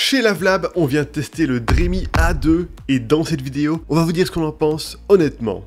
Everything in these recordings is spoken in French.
Chez Lavlab, on vient de tester le Dreamy A2 et dans cette vidéo, on va vous dire ce qu'on en pense honnêtement.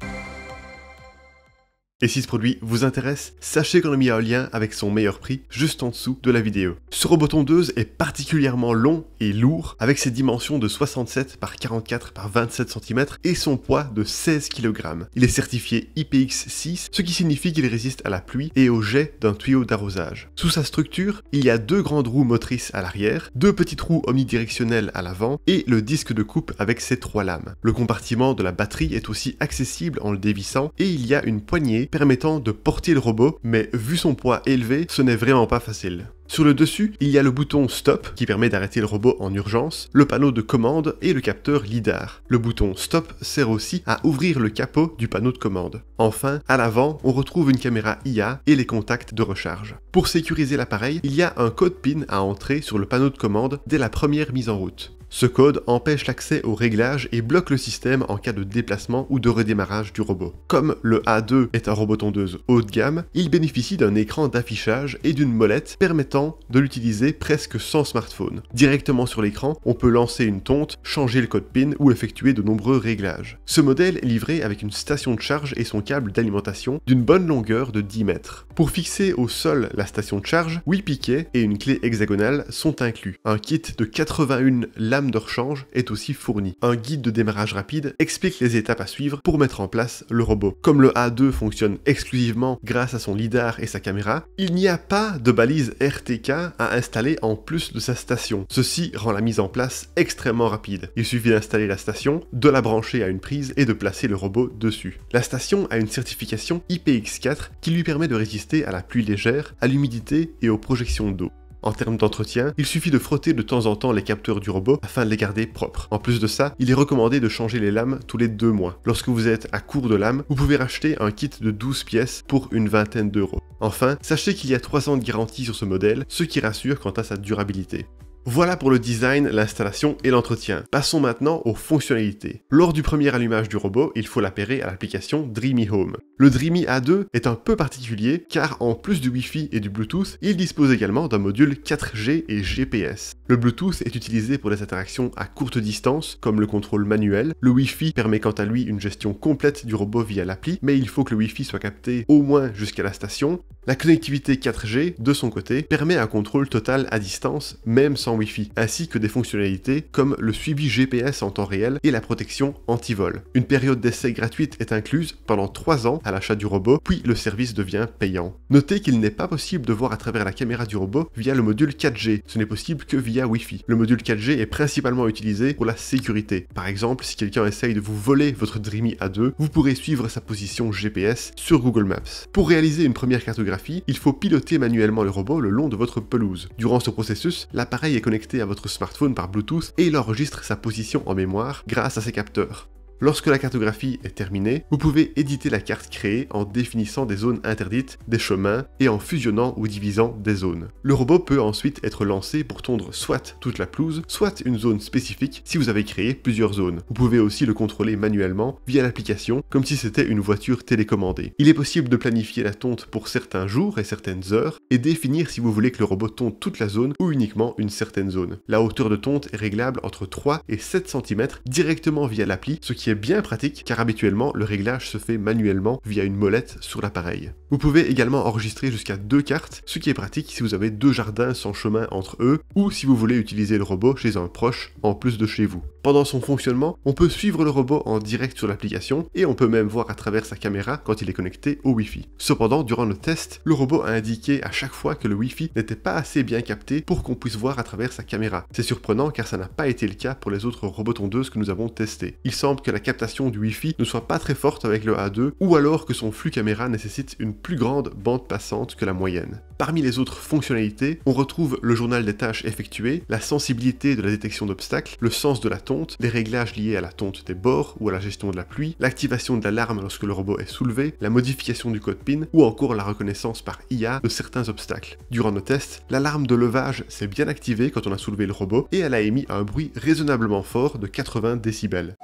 Et si ce produit vous intéresse, sachez qu'on a mis un lien avec son meilleur prix juste en dessous de la vidéo. Ce robot tondeuse est particulièrement long et lourd avec ses dimensions de 67 par 44 par 27 cm et son poids de 16 kg. Il est certifié IPX6, ce qui signifie qu'il résiste à la pluie et au jet d'un tuyau d'arrosage. Sous sa structure, il y a deux grandes roues motrices à l'arrière, deux petites roues omnidirectionnelles à l'avant et le disque de coupe avec ses trois lames. Le compartiment de la batterie est aussi accessible en le dévissant et il y a une poignée permettant de porter le robot, mais vu son poids élevé, ce n'est vraiment pas facile. Sur le dessus, il y a le bouton Stop qui permet d'arrêter le robot en urgence, le panneau de commande et le capteur LiDAR. Le bouton Stop sert aussi à ouvrir le capot du panneau de commande. Enfin, à l'avant, on retrouve une caméra IA et les contacts de recharge. Pour sécuriser l'appareil, il y a un code PIN à entrer sur le panneau de commande dès la première mise en route. Ce code empêche l'accès aux réglages et bloque le système en cas de déplacement ou de redémarrage du robot. Comme le A2 est un robot tondeuse haut de gamme, il bénéficie d'un écran d'affichage et d'une molette permettant de l'utiliser presque sans smartphone. Directement sur l'écran, on peut lancer une tonte, changer le code PIN ou effectuer de nombreux réglages. Ce modèle est livré avec une station de charge et son câble d'alimentation d'une bonne longueur de 10 mètres. Pour fixer au sol la station de charge, 8 piquets et une clé hexagonale sont inclus. Un kit de 81 lames de rechange est aussi fourni. Un guide de démarrage rapide explique les étapes à suivre pour mettre en place le robot. Comme le A2 fonctionne exclusivement grâce à son lidar et sa caméra, il n'y a pas de balise RTK à installer en plus de sa station. Ceci rend la mise en place extrêmement rapide. Il suffit d'installer la station, de la brancher à une prise et de placer le robot dessus. La station a une certification IPX4 qui lui permet de résister à la pluie légère, à l'humidité et aux projections d'eau. En termes d'entretien, il suffit de frotter de temps en temps les capteurs du robot afin de les garder propres. En plus de ça, il est recommandé de changer les lames tous les 2 mois. Lorsque vous êtes à court de lames, vous pouvez racheter un kit de 12 pièces pour une vingtaine d'euros. Enfin, sachez qu'il y a 3 ans de garantie sur ce modèle, ce qui rassure quant à sa durabilité. Voilà pour le design, l'installation et l'entretien. Passons maintenant aux fonctionnalités. Lors du premier allumage du robot, il faut l'appairer à l'application Dreamy Home. Le Dreamy A2 est un peu particulier car en plus du Wi-Fi et du Bluetooth, il dispose également d'un module 4G et GPS. Le Bluetooth est utilisé pour les interactions à courte distance, comme le contrôle manuel. Le Wi-Fi permet quant à lui une gestion complète du robot via l'appli, mais il faut que le Wi-Fi soit capté au moins jusqu'à la station. La connectivité 4G, de son côté, permet un contrôle total à distance, même sans Wi-Fi, ainsi que des fonctionnalités comme le suivi GPS en temps réel et la protection anti-vol. Une période d'essai gratuite est incluse pendant 3 ans à l'achat du robot, puis le service devient payant. Notez qu'il n'est pas possible de voir à travers la caméra du robot via le module 4G, ce n'est possible que via Wi-Fi. Le module 4G est principalement utilisé pour la sécurité. Par exemple, si quelqu'un essaye de vous voler votre Dreamy A2, vous pourrez suivre sa position GPS sur Google Maps. Pour réaliser une première cartographie, il faut piloter manuellement le robot le long de votre pelouse. Durant ce processus, l'appareil est connecté à votre smartphone par Bluetooth et il enregistre sa position en mémoire grâce à ses capteurs. Lorsque la cartographie est terminée, vous pouvez éditer la carte créée en définissant des zones interdites, des chemins et en fusionnant ou divisant des zones. Le robot peut ensuite être lancé pour tondre soit toute la pelouse, soit une zone spécifique si vous avez créé plusieurs zones. Vous pouvez aussi le contrôler manuellement via l'application comme si c'était une voiture télécommandée. Il est possible de planifier la tonte pour certains jours et certaines heures et définir si vous voulez que le robot tonde toute la zone ou uniquement une certaine zone. La hauteur de tonte est réglable entre 3 et 7 cm directement via l'appli, ce qui est bien pratique car habituellement le réglage se fait manuellement via une molette sur l'appareil. Vous pouvez également enregistrer jusqu'à 2 cartes, ce qui est pratique si vous avez 2 jardins sans chemin entre eux ou si vous voulez utiliser le robot chez un proche en plus de chez vous. Pendant son fonctionnement, on peut suivre le robot en direct sur l'application et on peut même voir à travers sa caméra quand il est connecté au Wi-Fi. Cependant, durant le test, le robot a indiqué à chaque fois que le Wi-Fi n'était pas assez bien capté pour qu'on puisse voir à travers sa caméra. C'est surprenant car ça n'a pas été le cas pour les autres robots tondeuses que nous avons testés. Il semble que la captation du Wi-Fi ne soit pas très forte avec le A2 ou alors que son flux caméra nécessite une plus grande bande passante que la moyenne. Parmi les autres fonctionnalités, on retrouve le journal des tâches effectuées, la sensibilité de la détection d'obstacles, le sens de la tonte, les réglages liés à la tonte des bords ou à la gestion de la pluie, l'activation de l'alarme lorsque le robot est soulevé, la modification du code PIN ou encore la reconnaissance par IA de certains obstacles. Durant nos tests, l'alarme de levage s'est bien activée quand on a soulevé le robot et elle a émis un bruit raisonnablement fort de 80 décibels.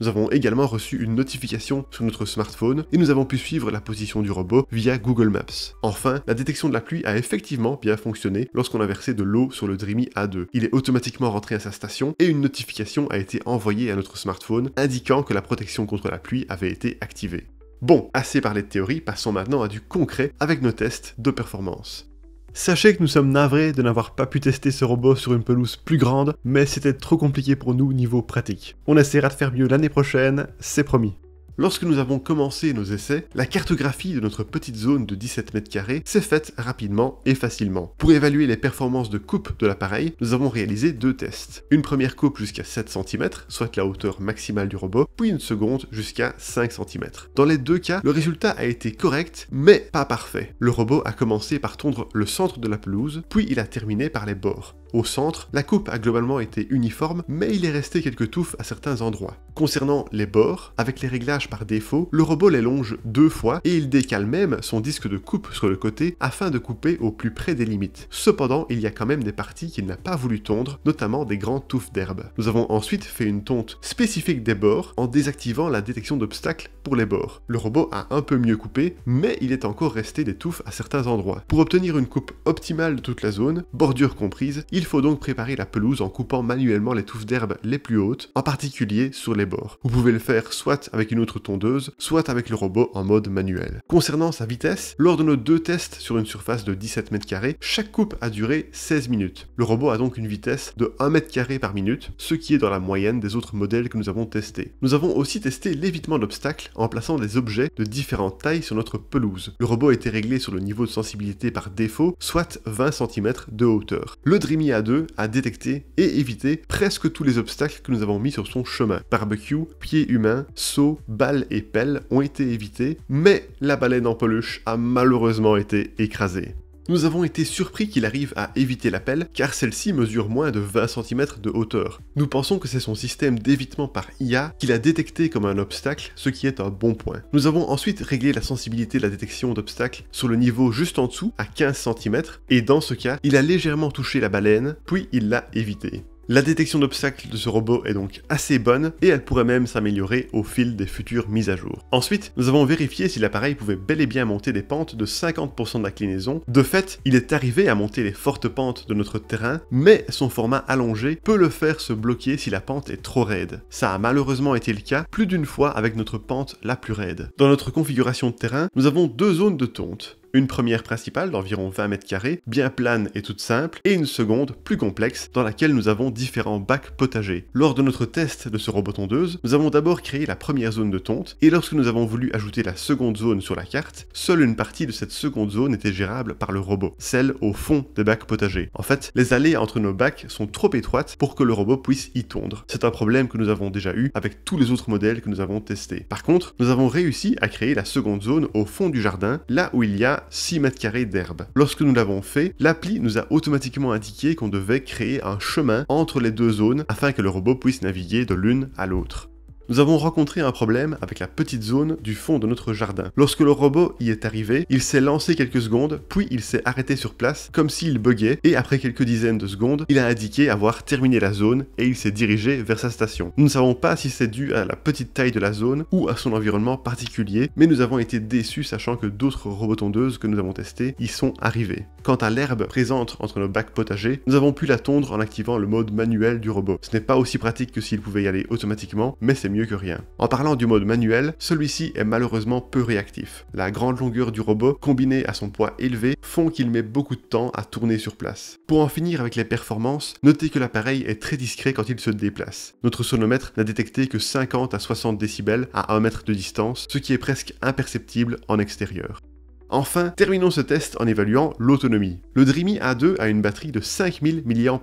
Nous avons également reçu une notification sur notre smartphone et nous avons pu suivre la position du robot via Google Maps. Enfin, la détection de la pluie a effectivement bien fonctionné lorsqu'on a versé de l'eau sur le Dreamy A2. Il est automatiquement rentré à sa station et une notification a été envoyée à notre smartphone indiquant que la protection contre la pluie avait été activée. Bon, assez parlé de théorie, passons maintenant à du concret avec nos tests de performance. Sachez que nous sommes navrés de n'avoir pas pu tester ce robot sur une pelouse plus grande, mais c'était trop compliqué pour nous niveau pratique. On essaiera de faire mieux l'année prochaine, c'est promis. Lorsque nous avons commencé nos essais, la cartographie de notre petite zone de 17 mètres carrés s'est faite rapidement et facilement. Pour évaluer les performances de coupe de l'appareil, nous avons réalisé 2 tests. Une première coupe jusqu'à 7 cm, soit la hauteur maximale du robot, puis une seconde jusqu'à 5 cm. Dans les 2 cas, le résultat a été correct, mais pas parfait. Le robot a commencé par tondre le centre de la pelouse, puis il a terminé par les bords. Au centre, la coupe a globalement été uniforme, mais il est resté quelques touffes à certains endroits. Concernant les bords, avec les réglages par défaut, le robot les longe 2 fois et il décale même son disque de coupe sur le côté afin de couper au plus près des limites. Cependant, il y a quand même des parties qu'il n'a pas voulu tondre, notamment des grandes touffes d'herbe. Nous avons ensuite fait une tonte spécifique des bords en désactivant la détection d'obstacles pour les bords. Le robot a un peu mieux coupé, mais il est encore resté des touffes à certains endroits. Pour obtenir une coupe optimale de toute la zone, bordure comprise, il faut donc préparer la pelouse en coupant manuellement les touffes d'herbe les plus hautes, en particulier sur les bords. Vous pouvez le faire soit avec une autre tondeuse, soit avec le robot en mode manuel. Concernant sa vitesse, lors de nos 2 tests sur une surface de 17 mètres carrés, chaque coupe a duré 16 minutes. Le robot a donc une vitesse de 1 mètre carré par minute, ce qui est dans la moyenne des autres modèles que nous avons testés. Nous avons aussi testé l'évitement d'obstacles en plaçant des objets de différentes tailles sur notre pelouse. Le robot a été réglé sur le niveau de sensibilité par défaut, soit 20 cm de hauteur. Le Dreamy A2 a détecté et évité presque tous les obstacles que nous avons mis sur son chemin. Barbecue, pieds humains, seaux, balles et pelles ont été évités, mais la baleine en peluche a malheureusement été écrasée. Nous avons été surpris qu'il arrive à éviter la pelle, car celle-ci mesure moins de 20 cm de hauteur. Nous pensons que c'est son système d'évitement par IA qu'il a détecté comme un obstacle, ce qui est un bon point. Nous avons ensuite réglé la sensibilité de la détection d'obstacles sur le niveau juste en dessous, à 15 cm, et dans ce cas, il a légèrement touché la baleine, puis il l'a évité. La détection d'obstacles de ce robot est donc assez bonne et elle pourrait même s'améliorer au fil des futures mises à jour. Ensuite, nous avons vérifié si l'appareil pouvait bel et bien monter des pentes de 50% d'inclinaison. De fait, il est arrivé à monter les fortes pentes de notre terrain, mais son format allongé peut le faire se bloquer si la pente est trop raide. Ça a malheureusement été le cas plus d'une fois avec notre pente la plus raide. Dans notre configuration de terrain, nous avons 2 zones de tonte. Une première principale d'environ 20 mètres carrés, bien plane et toute simple, et une seconde plus complexe dans laquelle nous avons différents bacs potagers. Lors de notre test de ce robot tondeuse, nous avons d'abord créé la première zone de tonte, et lorsque nous avons voulu ajouter la seconde zone sur la carte, seule une partie de cette seconde zone était gérable par le robot, celle au fond des bacs potagers. En fait, les allées entre nos bacs sont trop étroites pour que le robot puisse y tondre. C'est un problème que nous avons déjà eu avec tous les autres modèles que nous avons testés. Par contre, nous avons réussi à créer la seconde zone au fond du jardin, là où il y a 6 mètres carrés d'herbe. Lorsque nous l'avons fait, l'appli nous a automatiquement indiqué qu'on devait créer un chemin entre les 2 zones afin que le robot puisse naviguer de l'une à l'autre. Nous avons rencontré un problème avec la petite zone du fond de notre jardin. Lorsque le robot y est arrivé, il s'est lancé quelques secondes, puis il s'est arrêté sur place comme s'il buguait, et après quelques dizaines de secondes, il a indiqué avoir terminé la zone et il s'est dirigé vers sa station. Nous ne savons pas si c'est dû à la petite taille de la zone ou à son environnement particulier, mais nous avons été déçus sachant que d'autres robots tondeuses que nous avons testés y sont arrivés. Quant à l'herbe présente entre nos bacs potagers, nous avons pu la tondre en activant le mode manuel du robot. Ce n'est pas aussi pratique que s'il pouvait y aller automatiquement, mais c'est mieux que rien. En parlant du mode manuel, celui-ci est malheureusement peu réactif. La grande longueur du robot, combinée à son poids élevé, font qu'il met beaucoup de temps à tourner sur place. Pour en finir avec les performances, notez que l'appareil est très discret quand il se déplace. Notre sonomètre n'a détecté que 50 à 60 décibels à 1 mètre de distance, ce qui est presque imperceptible en extérieur. Enfin, terminons ce test en évaluant l'autonomie. Le Dreamy A2 a une batterie de 5000 mAh,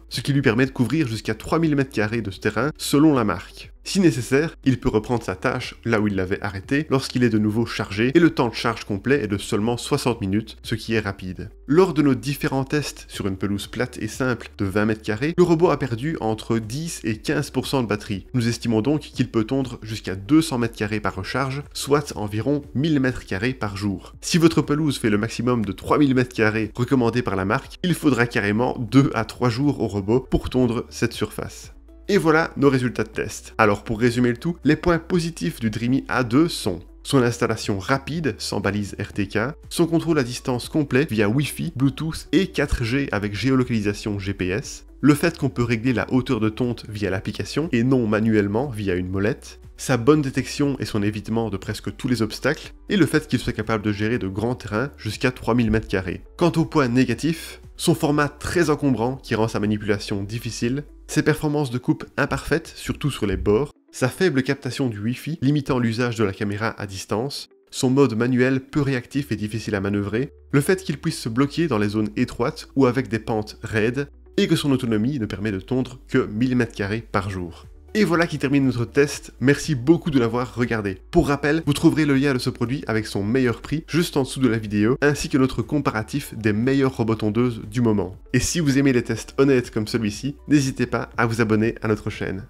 ce qui lui permet de couvrir jusqu'à 3000 m² de terrain selon la marque. Si nécessaire, il peut reprendre sa tâche là où il l'avait arrêté lorsqu'il est de nouveau chargé et le temps de charge complet est de seulement 60 minutes, ce qui est rapide. Lors de nos différents tests sur une pelouse plate et simple de 20 m², le robot a perdu entre 10 et 15% de batterie. Nous estimons donc qu'il peut tondre jusqu'à 200 m² par recharge, soit environ 1000 m² par jour. Si votre pelouse fait le maximum de 3000 m² recommandé par la marque, il faudra carrément 2 à 3 jours au robot pour tondre cette surface. Et voilà nos résultats de test. Alors pour résumer le tout, les points positifs du Dreamy A2 sont son installation rapide, sans balise RTK, son contrôle à distance complet via Wi-Fi, Bluetooth et 4G avec géolocalisation GPS, le fait qu'on peut régler la hauteur de tonte via l'application et non manuellement via une molette, sa bonne détection et son évitement de presque tous les obstacles, et le fait qu'il soit capable de gérer de grands terrains jusqu'à 3000 m². Quant au point négatif, son format très encombrant qui rend sa manipulation difficile, ses performances de coupe imparfaites, surtout sur les bords, sa faible captation du Wi-Fi limitant l'usage de la caméra à distance, son mode manuel peu réactif et difficile à manœuvrer, le fait qu'il puisse se bloquer dans les zones étroites ou avec des pentes raides, et que son autonomie ne permet de tondre que 1000 m² par jour. Et voilà qui termine notre test, merci beaucoup de l'avoir regardé. Pour rappel, vous trouverez le lien de ce produit avec son meilleur prix juste en dessous de la vidéo, ainsi que notre comparatif des meilleures robotondeuses du moment. Et si vous aimez les tests honnêtes comme celui-ci, n'hésitez pas à vous abonner à notre chaîne.